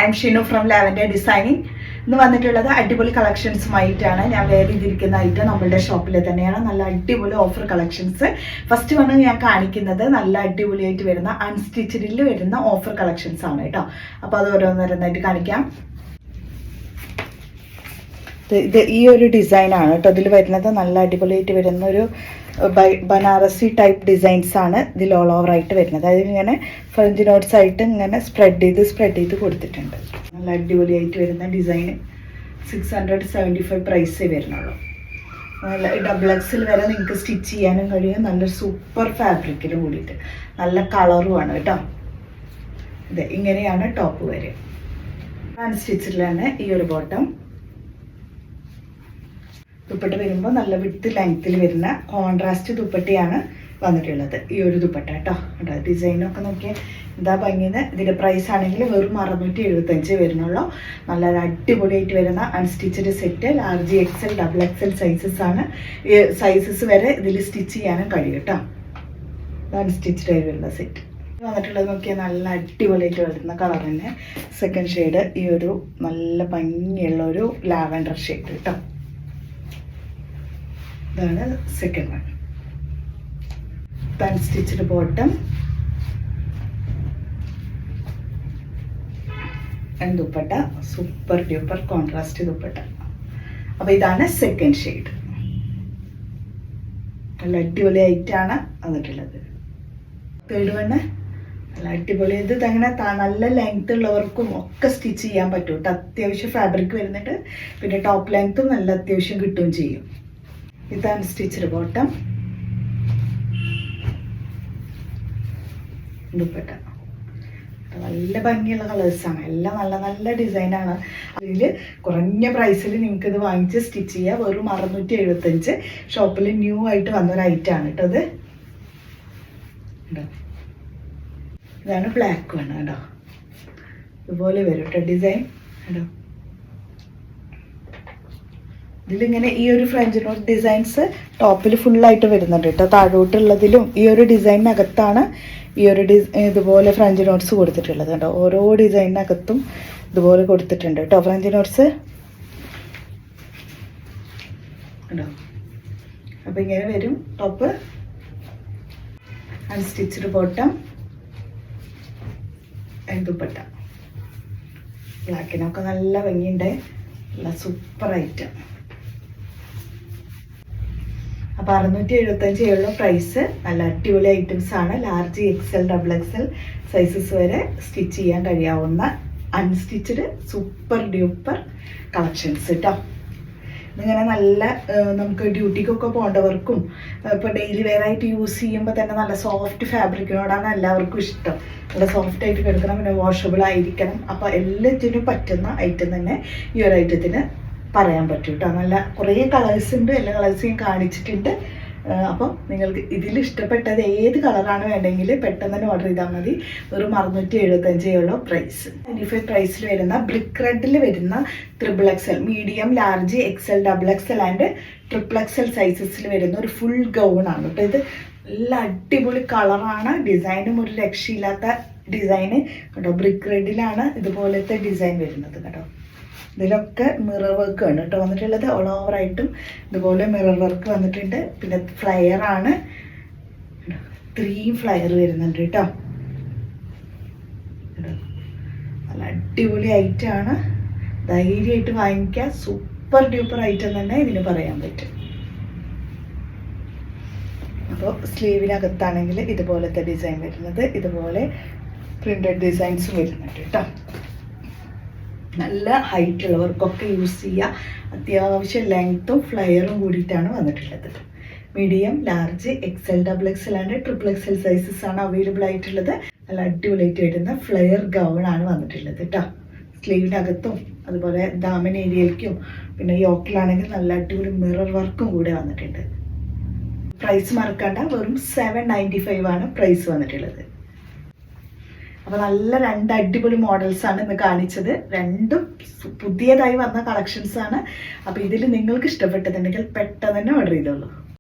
I'm Shinu from Lavender Designing. ഇന്ന് വന്നിട്ടുള്ളത് അടിപൊളി കളക്ഷൻസുമായിട്ടാണ്. ഞാൻ വെയർ ചെയ്തിരിക്കുന്ന ഐറ്റം നമ്മളുടെ ഷോപ്പിൽ തന്നെയാണ്. നല്ല അടിപൊളി ഓഫർ കളക്ഷൻസ്. ഫസ്റ്റ് വന്ന് ഞാൻ കാണിക്കുന്നത് നല്ല അടിപൊളിയായിട്ട് വരുന്ന അൺസ്റ്റിച്ചഡിൽ വരുന്ന ഓഫർ കളക്ഷൻസ് ആണ് കേട്ടോ. അപ്പോൾ അത് ഓരോന്നോരോന്നായിട്ട് കാണിക്കാം. ഇത് ഈ ഒരു ഡിസൈനാണ് കേട്ടോ ഇതിൽ വരുന്നത്. നല്ല അടിപൊളിയായിട്ട് വരുന്ന ഒരു ബനാറസി ടൈപ്പ് ഡിസൈൻസ് ആണ് ഇതിൽ ഓൾ ഓവർ ആയിട്ട് വരുന്നത്. അതായത് ഇങ്ങനെ ഫ്രഞ്ച് നോട്ട്സ് ആയിട്ട് ഇങ്ങനെ സ്പ്രെഡ് ചെയ്ത് കൊടുത്തിട്ടുണ്ട്. നല്ല അടിപൊളിയായിട്ട് വരുന്ന ഡിസൈൻ. 675 പ്രൈസേ വരുന്നുള്ളൂ. നല്ല XXL വരെ നിങ്ങൾക്ക് സ്റ്റിച്ച് ചെയ്യാനും കഴിയും. നല്ല സൂപ്പർ ഫാബ്രിക്കിലും കൂടിയിട്ട് നല്ല കളറുമാണ് കേട്ടോ. ഇത് ഇങ്ങനെയാണ് ടോപ്പ് വരെ. അൺസ്റ്റിച്ചിലാണ് ഈ ഒരു ബോട്ടം. ദുപ്പട്ട വരുമ്പോൾ നല്ല വിട്ട് ലെങ്ത്തിൽ വരുന്ന കോൺട്രാസ്റ്റ് ദുപ്പട്ടയാണ് വന്നിട്ടുള്ളത്. ഈ ഒരു ദുപ്പട്ട കേട്ടോ. ഡിസൈനൊക്കെ നോക്കിയാൽ എന്താ ഭംഗിയത്. ഇതിൻ്റെ പ്രൈസ് ആണെങ്കിൽ വെറും 675 വരുന്നുള്ളൂ. നല്ല അടിപൊളിയായിട്ട് വരുന്ന unstitched set. Large XL XXL sizes ആണ്. സൈസസ് വരെ ഇതിൽ സ്റ്റിച്ച് ചെയ്യാനും കഴിയും കേട്ടോ. അൺസ്റ്റിച്ചഡ് ആയി വരുന്ന സെറ്റ് വന്നിട്ടുള്ളത് നോക്കിയാൽ നല്ല അടിപൊളിയായിട്ട് വരുന്ന കളർ തന്നെ. സെക്കൻഡ് ഷെയ്ഡ് ഈ ഒരു നല്ല ഭംഗിയുള്ള ഒരു ലാവൻഡർ ഷെയ്ഡ് കേട്ടോ. ഇതാണ് second one. Unstitched bottom and dupatta. Super duper contrast dupatta. അപ്പോൾ ഇതാണ് സെക്കൻഡ് ഷെയ്ഡ്. നല്ല അടിപൊളി ആയിട്ടാണ് വന്നിട്ടുള്ളത്. തേർഡ് വണ് നല്ല അടിപൊളി. ഇത് അങ്ങനെ നല്ല ലെങ്ത് ഉള്ളവർക്കും ഒക്കെ സ്റ്റിച്ച് ചെയ്യാൻ പറ്റും കേട്ടോ. അത്യാവശ്യം ഫാബ്രിക് വരുന്നുണ്ട്. പിന്നെ ടോപ്പ് ലെങ്ത്തും നല്ല അത്യാവശ്യം കിട്ടുകയും ചെയ്യും. ഇതാണ് സ്റ്റിച്ചഡ് ബോട്ടം, ദുപ്പട്ട. നല്ല ഭംഗിയുള്ള കളേഴ്സാണ്. എല്ലാം നല്ല നല്ല ഡിസൈനാണ്. അതിൽ കുറഞ്ഞ പ്രൈസിൽ നിങ്ങൾക്ക് ഇത് വാങ്ങിച്ച് സ്റ്റിച്ച് ചെയ്യുക. വെറും 675. ഷോപ്പിൽ ന്യൂ ആയിട്ട് വന്നൊരു ഐറ്റമാണ് കേട്ടോ ഇത്. ഇതാണ് ബ്ലാക്ക് വൺ കേട്ടോ. ഇതുപോലെ വരും കേട്ടോ ഡിസൈൻ കേട്ടോ. ഇതിലിങ്ങനെ ഈ ഒരു ഫ്രഞ്ച് നോട്ട് ഡിസൈൻസ് ടോപ്പിൽ ഫുള്ളായിട്ട് വരുന്നുണ്ട് കേട്ടോ. താഴോട്ടുള്ളതിലും ഈ ഒരു ഡിസൈനിനകത്താണ് ഈ ഒരു ഇതുപോലെ ഫ്രഞ്ച് നോട്ട്സ് കൊടുത്തിട്ടുള്ളത് കേട്ടോ. ഓരോ ഡിസൈനിനകത്തും ഇതുപോലെ കൊടുത്തിട്ടുണ്ട് കേട്ടോ ഫ്രഞ്ച് നോട്ട്സ് കേട്ടോ. അപ്പോൾ ഇങ്ങനെ വരും ടോപ്പ്. Unstitched bottom dupatta. ബ്ലാക്കിനൊക്കെ നല്ല ഭംഗിയുണ്ട്. നല്ല സൂപ്പർ ഐറ്റം. അപ്പോൾ 675 പ്രൈസ്. നല്ല അടിപൊളി ഐറ്റംസ് ആണ്. ലാർജ് XL XXL സൈസസ് വരെ സ്റ്റിച്ച് ചെയ്യാൻ കഴിയാവുന്ന അൺസ്റ്റിച്ചഡ് സൂപ്പർ ഡ്യൂപ്പർ കളക്ഷൻസ് കേട്ടോ. ഇതിങ്ങനെ നല്ല നമുക്ക് ഡ്യൂട്ടിക്കൊക്കെ പോകേണ്ടവർക്കും ഇപ്പോൾ ഡെയിലി വെയർ ആയിട്ട് യൂസ് ചെയ്യുമ്പോൾ തന്നെ നല്ല സോഫ്റ്റ് ഫാബ്രിക്കിനോടാണ് എല്ലാവർക്കും ഇഷ്ടം. നല്ല സോഫ്റ്റ് ആയിട്ട് കിടക്കണം, പിന്നെ വാഷബിൾ ആയിരിക്കണം. അപ്പോൾ എല്ലാത്തിനും പറ്റുന്ന ഐറ്റം തന്നെ ഈ ഒരു ഐറ്റത്തിന് പറയാൻ പറ്റും കേട്ടോ. നല്ല കുറേ കളേഴ്സ് ഉണ്ട്. എല്ലാ കളേഴ്സും കാണിച്ചിട്ടുണ്ട്. അപ്പം നിങ്ങൾക്ക് ഇതിൽ ഇഷ്ടപ്പെട്ടത് ഏത് കളറാണ് വേണ്ടെങ്കിൽ പെട്ടെന്ന് തന്നെ ഓർഡർ ചെയ്താൽ മതി. വെറും 675 പ്രൈസ്. 95 പ്രൈസിൽ വരുന്ന ബ്രിക്ക് റെഡിൽ വരുന്ന XXL medium, large, XL XXL and XXL സൈസസിൽ വരുന്ന ഒരു ഫുൾ ഗൗൺ ആണ് കേട്ടോ. ഇത് നല്ല അടിപൊളി കളറാണ്. ഡിസൈനും ഒരു രക്ഷയില്ലാത്ത ഡിസൈന് കേട്ടോ. ബ്രിക്ക് റെഡിലാണ് ഇതുപോലത്തെ ഡിസൈൻ വരുന്നത് കേട്ടോ. ഇതിലൊക്കെ മിറർ വർക്ക് ആണ് കേട്ടോ വന്നിട്ടുള്ളത്. ഓൾ ഓവറായിട്ടും ഇതുപോലെ മിറർ വർക്ക് വന്നിട്ടുണ്ട്. പിന്നെ ഫ്ലയർ ആണ്. 3 ഫ്ലയർ വരുന്നുണ്ട് കേട്ടോ. നല്ല അടിപൊളി ഐറ്റമാണ്. ധൈര്യമായിട്ട് വാങ്ങിക്കുക. സൂപ്പർ ഡ്യൂപ്പർ ഐറ്റം തന്നെ ഇതിന് പറയാൻ പറ്റും. അപ്പോൾ സ്ലീവിനകത്താണെങ്കിൽ ഇതുപോലത്തെ ഡിസൈൻ വരുന്നത്. ഇതുപോലെ പ്രിന്റഡ് ഡിസൈൻസും വരുന്നുണ്ട് കേട്ടോ. നല്ല ഹൈറ്റ് ഉള്ളവർക്കൊക്കെ യൂസ് ചെയ്യുക. അത്യാവശ്യം ലെങ്ത്തും ഫ്ലയറും കൂടിയിട്ടാണ് വന്നിട്ടുള്ളത്. Medium, large, XL XXL and XXL sizes ആണ് അവൈലബിൾ ആയിട്ടുള്ളത്. നല്ല അടിപൊളിയായിട്ട് വരുന്ന ഫ്ലെയർ ഗൗൺ ആണ് വന്നിട്ടുള്ളത് കേട്ടോ. സ്ലീവിനകത്തും അതുപോലെ ദാമൻ ഏരിയയിലേക്കും പിന്നെ യോക്കിലാണെങ്കിൽ നല്ല അടിപൊളി മിറർ വർക്കും കൂടെ വന്നിട്ടുണ്ട്. പ്രൈസ് മറക്കണ്ട. വെറും 795 ആണ് പ്രൈസ് വന്നിട്ടുള്ളത്. അപ്പോൾ നല്ല 2 അടിപൊളി മോഡൽസാണ് ഇന്ന് കാണിച്ചത്. രണ്ടും പുതിയതായി വന്ന കളക്ഷൻസാണ്. അപ്പോൾ ഇതിൽ നിങ്ങൾക്ക് ഇഷ്ടപ്പെട്ടതുണ്ടെങ്കിൽ പെട്ടെന്ന് തന്നെ ഓർഡർ ചെയ്തോളൂ.